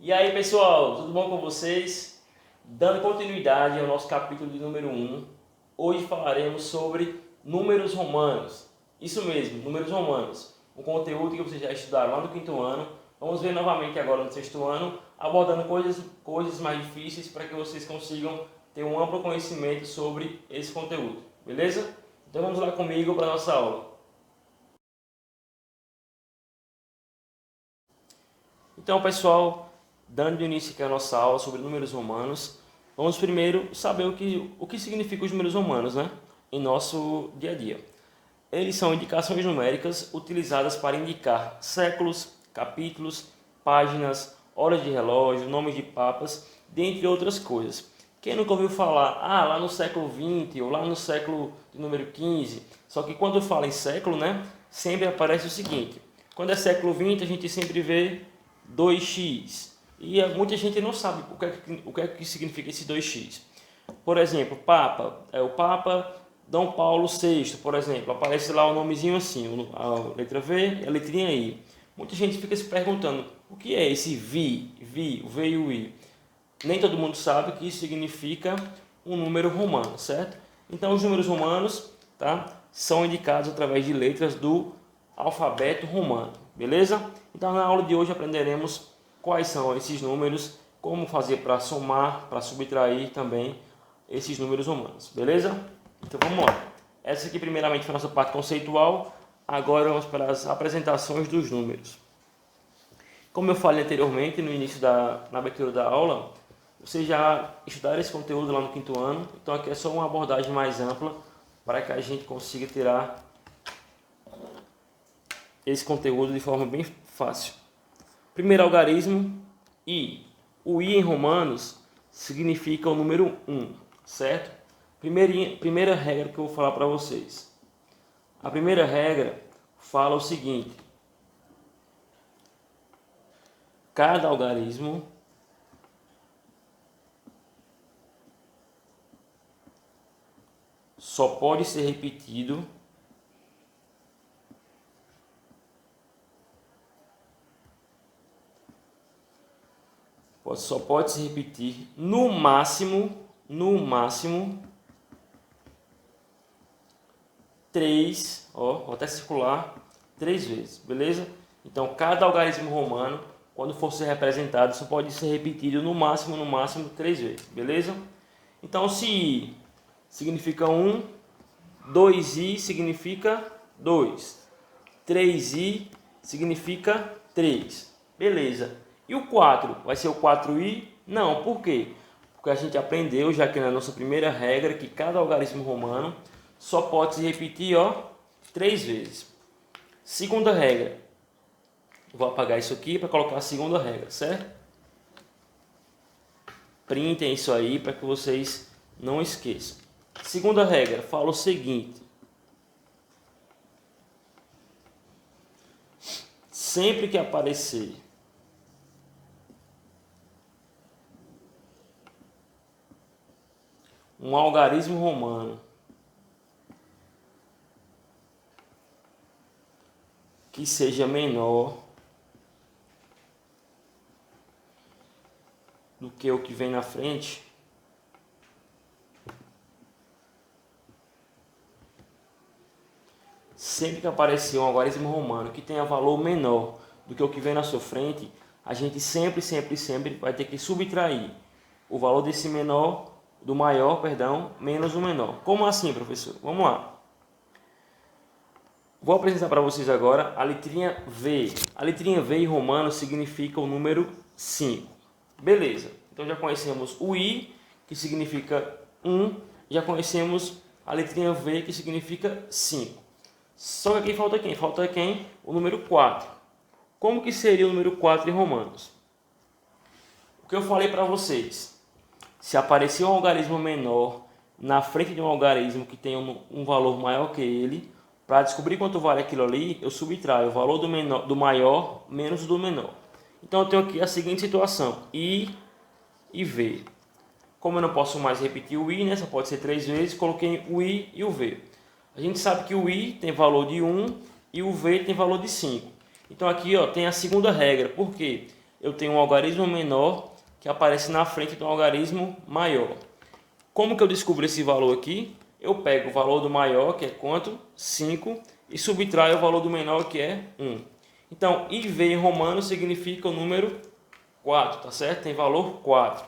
E aí pessoal, tudo bom com vocês? Dando continuidade ao nosso capítulo de número 1, hoje falaremos sobre números romanos. Isso mesmo, números romanos. Um conteúdo que vocês já estudaram lá no quinto ano. Vamos ver novamente agora no sexto ano, abordando coisas mais difíceis para que vocês consigam ter um amplo conhecimento sobre esse conteúdo. Beleza? Então vamos lá comigo para a nossa aula. Então pessoal, dando início aqui à nossa aula sobre números romanos, vamos primeiro saber o que significam os números romanos, né? Em nosso dia a dia. Eles são indicações numéricas utilizadas para indicar séculos, capítulos, páginas, horas de relógio, nomes de papas, dentre outras coisas. Quem nunca ouviu falar, lá no século 20 ou lá no século de número 15, só que quando fala em século, né, sempre aparece o seguinte, quando é século 20 a gente sempre vê 2x, e muita gente não sabe o que é que significa esse 2x. Por exemplo, Papa, é o Papa Dom Paulo VI, por exemplo, aparece lá o nomezinho assim, a letra V e a letrinha I. Muita gente fica se perguntando, o que é esse o V e o I? Nem todo mundo sabe que isso significa um número romano, certo? Então os números romanos, tá, são indicados através de letras do alfabeto romano, beleza? Então na aula de hoje aprenderemos quais são esses números, como fazer para somar, para subtrair também esses números romanos, beleza? Então vamos lá. Essa aqui primeiramente foi a nossa parte conceitual, agora vamos para as apresentações dos números. Como eu falei anteriormente, no início na abertura da aula, vocês já estudaram esse conteúdo lá no quinto ano, então aqui é só uma abordagem mais ampla para que a gente consiga tirar esse conteúdo de forma bem fácil. Primeiro algarismo, I. O I em romanos significa o número 1, certo? Primeira regra que eu vou falar para vocês. A primeira regra fala o seguinte: cada algarismo só pode ser repetido só pode se repetir no máximo 3, vou até circular 3 vezes, beleza? Então cada algarismo romano, quando for ser representado, só pode ser repetido no máximo 3 vezes, beleza? Então se I significa 1, 2i significa 2, 3i significa 3, beleza? E o 4 vai ser o 4i? Não, por quê? Porque a gente aprendeu, já que na nossa primeira regra, que cada algarismo romano só pode se repetir 3 vezes. Segunda regra. Vou apagar isso aqui para colocar a segunda regra, certo? Printem isso aí para que vocês não esqueçam. Segunda regra, fala o seguinte: sempre que aparecer um algarismo romano que seja menor do que o que vem na frente, sempre que aparecer um algarismo romano que tenha valor menor do que o que vem na sua frente, a gente sempre vai ter que subtrair o valor desse menor, do maior, perdão, menos o menor. Como assim, professor? Vamos lá. Vou apresentar para vocês agora a letrinha V. A letrinha V em romano significa o número 5. Beleza. Então já conhecemos o I, que significa 1. Já conhecemos a letrinha V, que significa 5. Só que aqui falta quem? Falta quem? O número 4. Como que seria o número 4 em romanos? O que eu falei para vocês. Se aparecer um algarismo menor na frente de um algarismo que tem um valor maior que ele, para descobrir quanto vale aquilo ali, eu subtraio o valor do maior menos o do menor. Então eu tenho aqui a seguinte situação: I e V. Como eu não posso mais repetir o I, né, só pode ser 3 vezes, coloquei o I e o V. A gente sabe que o I tem valor de 1 e o V tem valor de 5. Então aqui tem a segunda regra. Por quê? eu tenho um algarismo menor que aparece na frente do algarismo maior. Como que eu descubro esse valor aqui? Eu pego o valor do maior, que é quanto? 5, e subtraio o valor do menor, que é 1. Então, IV em romano significa o número 4, tá certo? Tem valor 4.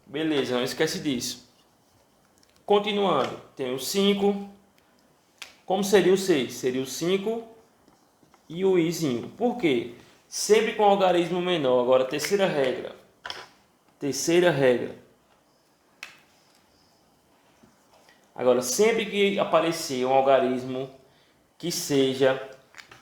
Beleza, não esquece disso. Continuando, tem o 5. Como seria o 6? Seria o 5 e o izinho. Por quê? Sempre com algarismo menor. Agora, terceira regra. Terceira regra. Agora, sempre que aparecer um algarismo que seja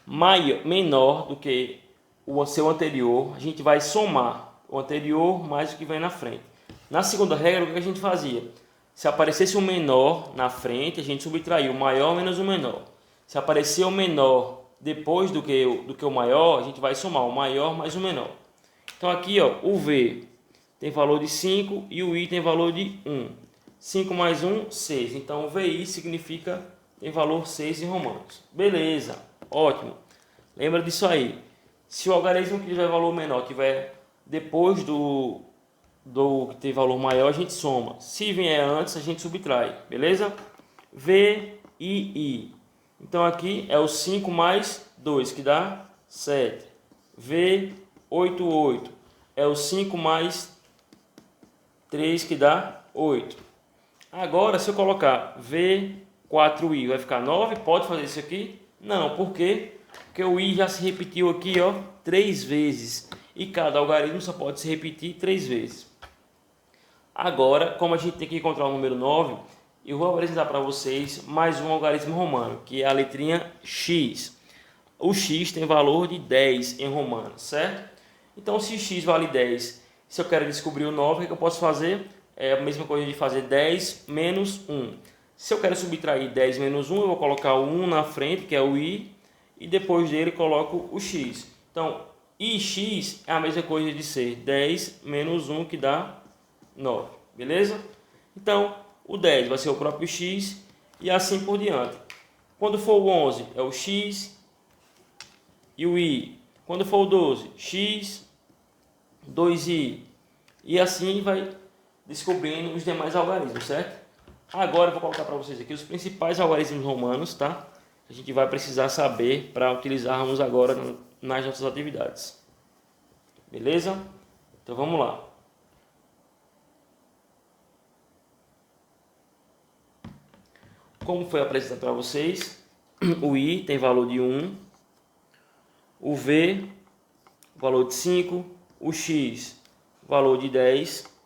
menor do que o seu anterior, a gente vai somar o anterior mais o que vem na frente. Na segunda regra, o que a gente fazia? Se aparecesse um menor na frente, a gente subtraiu o maior menos o menor. Se aparecer o menor depois do que o maior, a gente vai somar o maior mais o menor. Então aqui, ó, o V tem valor de 5 e o I tem valor de 1. 5 mais 1, 6. Então o VI significa tem valor 6 em romanos. Beleza, ótimo. Lembra disso aí. Se o algarismo que tiver valor menor tiver depois do que tem valor maior, a gente soma. Se vier antes, a gente subtrai. Beleza? V, I. Então aqui é o 5 mais 2, que dá 7. V, 8. É o 5 mais 3, que dá 8. Agora, se eu colocar V4I, vai ficar 9? Pode fazer isso aqui? Não, por quê? Porque o I já se repetiu aqui, ó, 3 vezes. E cada algarismo só pode se repetir 3 vezes. Agora, como a gente tem que encontrar o número 9, eu vou apresentar para vocês mais um algarismo romano, que é a letrinha X. O X tem valor de 10 em romano, certo? Então, se X vale 10, se eu quero descobrir o 9, o que eu posso fazer? É a mesma coisa de fazer 10 menos 1. Se eu quero subtrair 10 menos 1, eu vou colocar o 1 na frente, que é o I, e depois dele coloco o X. Então, IX é a mesma coisa de ser 10 menos 1, que dá 9. Beleza? Então, o 10 vai ser o próprio X e assim por diante. Quando for o 11, é o X e o I. Quando for o 12, X, 2I. E assim vai descobrindo os demais algarismos, certo? Agora eu vou colocar para vocês aqui os principais algarismos romanos, tá? A gente vai precisar saber para utilizarmos agora nas nossas atividades. Beleza? Então vamos lá. Como foi apresentado para vocês, o I tem valor de 1, o V, valor de 5, o X, valor de 10.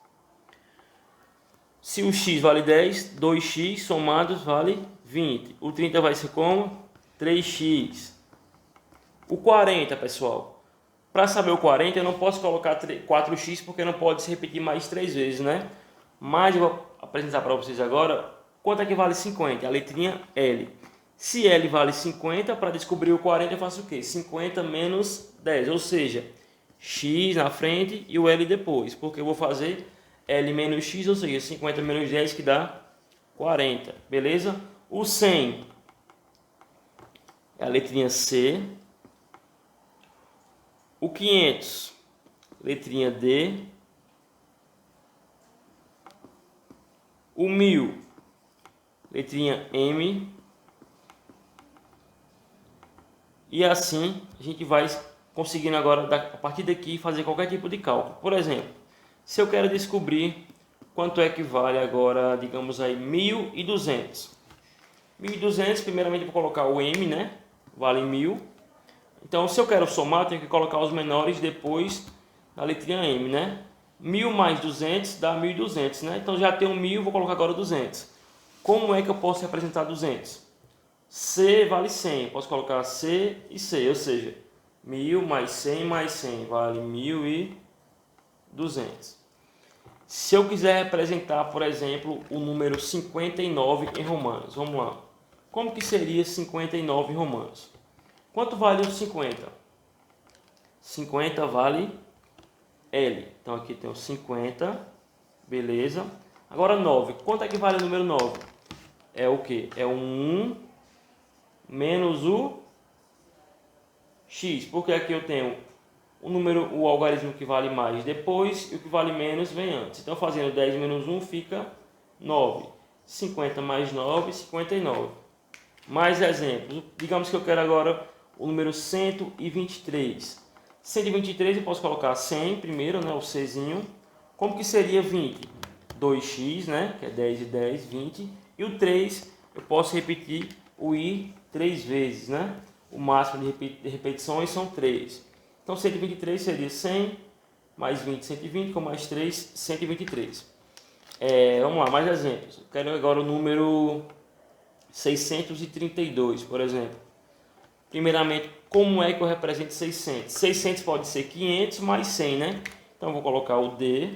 Se o X vale 10, 2x somados vale 20. O 30 vai ser como? 3x. O 40, pessoal. Para saber o 40, eu não posso colocar 4x porque não pode se repetir mais 3 vezes, né? Mas eu vou apresentar para vocês agora quanto é que vale 50. A letrinha L. Se L vale 50, para descobrir o 40 eu faço o quê? 50 menos 10, ou seja, x na frente e o L depois. Porque eu vou fazer L menos X, ou seja, 50 menos 10, que dá 40, beleza? O 100 é a letrinha C. O 500, letrinha D. O 1000, letrinha M. E assim a gente vai conseguindo agora, a partir daqui, fazer qualquer tipo de cálculo. Por exemplo, se eu quero descobrir quanto é que vale agora, digamos aí, 1.200. 1.200, primeiramente eu vou colocar o M, né? Vale 1.000. Então, se eu quero somar, eu tenho que colocar os menores depois da letrinha M, né? 1.000 mais 200 dá 1.200, né? Então, já tenho 1.000, vou colocar agora 200. Como é que eu posso representar 200? C vale 100. Eu posso colocar C e C, ou seja, 1.000 mais 100 vale 1.200. Se eu quiser representar, por exemplo, o número 59 em romanos, vamos lá. Como que seria 59 em romanos? Quanto vale o 50? 50 vale L. Então aqui tem o 50, beleza. Agora 9. Quanto é que vale o número 9? É o que? É o 1 menos o X. Porque aqui eu tenho o algarismo que vale mais depois e o que vale menos vem antes. Então, fazendo 10 menos 1 fica 9. 50 mais 9, 59. Mais exemplos. Digamos que eu quero agora o número 123. 123 eu posso colocar 100 primeiro, né, o Czinho. Como que seria 20? 2x, né, que é 10 e 10, 20. E o 3 eu posso repetir o i 3 vezes, né? O máximo de repetições são 3. Então 123 seria 100 mais 20, 120, com mais 3, 123. Vamos lá, mais exemplos. Eu quero agora o número 632, por exemplo. Primeiramente, como é que eu represento 600? 600 pode ser 500 mais 100, né? Então eu vou colocar o D.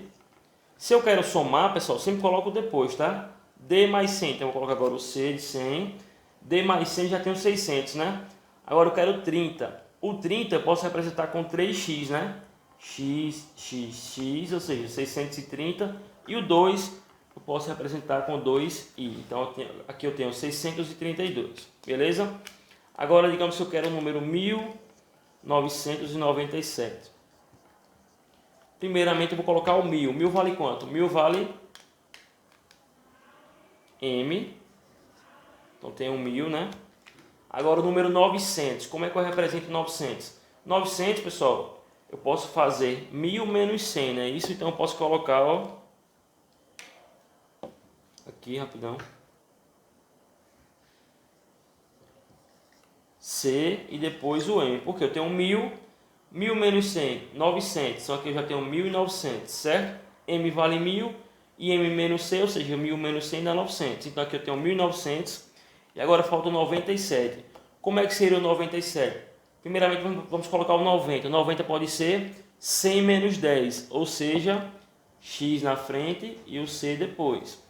Se eu quero somar, pessoal, sempre coloco depois, tá? D mais 100, então eu vou colocar agora o C de 100. D mais 100 já tenho 600, né? Agora eu quero 30. O 30 eu posso representar com 3x, né? X, x, x, ou seja, 630. E o 2 eu posso representar com 2i. Então aqui eu tenho 632, beleza? Agora digamos que eu quero o número 1997. Primeiramente eu vou colocar o 1000. 1000 vale quanto? 1000 vale M. Então tem um 1000, né? Agora o número 900. Como é que eu represento 900? 900, pessoal, eu posso fazer 1000 menos 100, né? Isso, então eu posso colocar, ó, aqui rapidão, C e depois o M. Porque eu tenho 1000, 1000 menos 100, 900. Só que eu já tenho 1900, certo? M vale 1000 e M menos C, ou seja, 1000 menos 100 dá 900. Então aqui eu tenho 1900 e agora falta o 97. Como é que seria o 97? Primeiramente vamos colocar o 90. O 90 pode ser 100 menos 10, ou seja, x na frente e o C depois.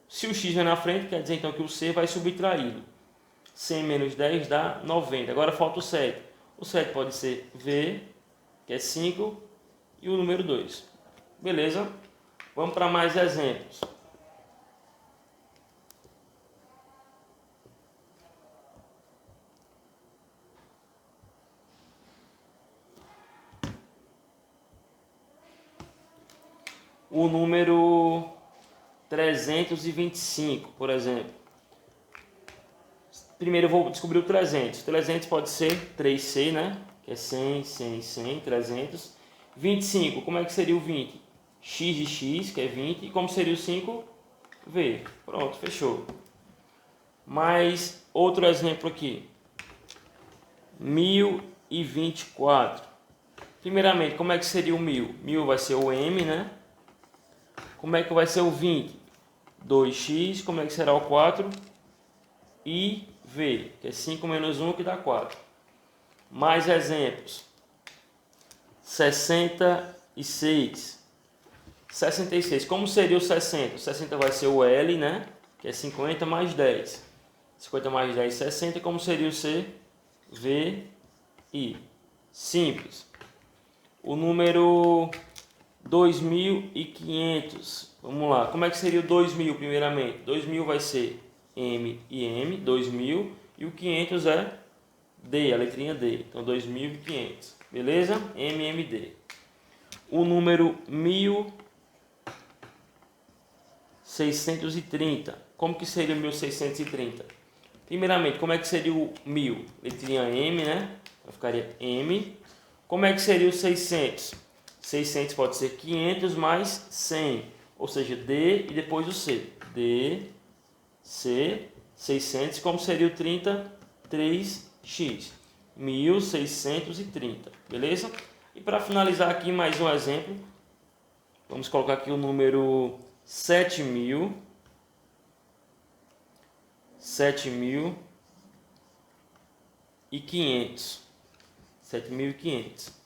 Se o x vai na frente, quer dizer então que o C vai subtraído. 100 menos 10 dá 90. Agora falta o 7. O 7 pode ser V, que é 5, e o número 2. Beleza? Vamos para mais exemplos. O número 325, por exemplo. Primeiro eu vou descobrir o 300. 300 pode ser 3C, né? Que é 100, 100, 100, 300. 25, como é que seria o 20? X de x, que é 20. E como seria o 5? V. Pronto, fechou. Mais outro exemplo aqui. 1024. Primeiramente, como é que seria o 1000? 1000 vai ser o M, né? Como é que vai ser o 20? 2x. Como é que será o 4? I, V, que é 5 menos 1, que dá 4. Mais exemplos. 66. 66. Como seria o 60? O 60 vai ser o L, né? Que é 50 mais 10. 50 mais 10, 60. Como seria o C? V, I. Simples. O número 2500. Vamos lá. Como é que seria o 2000 primeiramente? 2000 vai ser M e M, 2000. E o 500 é D, a letrinha D. Então 2500. Beleza? MMD. O número 1630. Como que seria o 1630? Primeiramente, como é que seria o 1000? Letrinha M, né? Então ficaria M. Como é que seria o 600? 600 pode ser 500 mais 100, ou seja, D e depois o C. D, C, 600. Como seria o 30? 3x. 1630, beleza? E para finalizar aqui mais um exemplo, vamos colocar aqui o número 7.500. 7.500.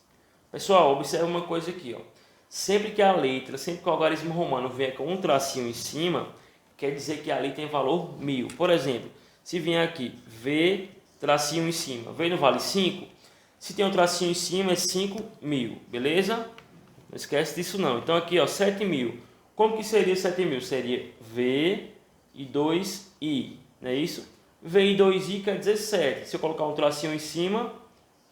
Pessoal, observe uma coisa aqui, ó. Sempre que o algarismo romano vier com um tracinho em cima, quer dizer que ali tem valor 1000. Por exemplo, se vier aqui V, tracinho em cima, V não vale 5? Se tem um tracinho em cima é 5.000, beleza? Não esquece disso não. Então aqui, ó, 7.000. Como que seria 7.000? Seria V e 2i, não é isso? V e 2i quer dizer 7. Se eu colocar um tracinho em cima,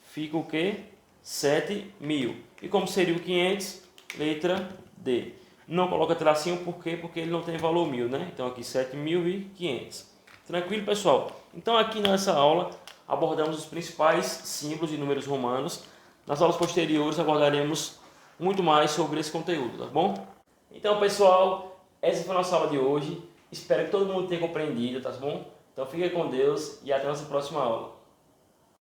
fica o quê? 7.000. E como seria o 500? Letra D. Não coloca tracinho, por quê? Porque ele não tem valor 1000, né? Então aqui 7.500. Tranquilo, pessoal? Então aqui nessa aula abordamos os principais símbolos de números romanos. Nas aulas posteriores abordaremos muito mais sobre esse conteúdo, tá bom? Então, pessoal, essa foi a nossa aula de hoje. Espero que todo mundo tenha compreendido, tá bom? Então fique com Deus e até a nossa próxima aula.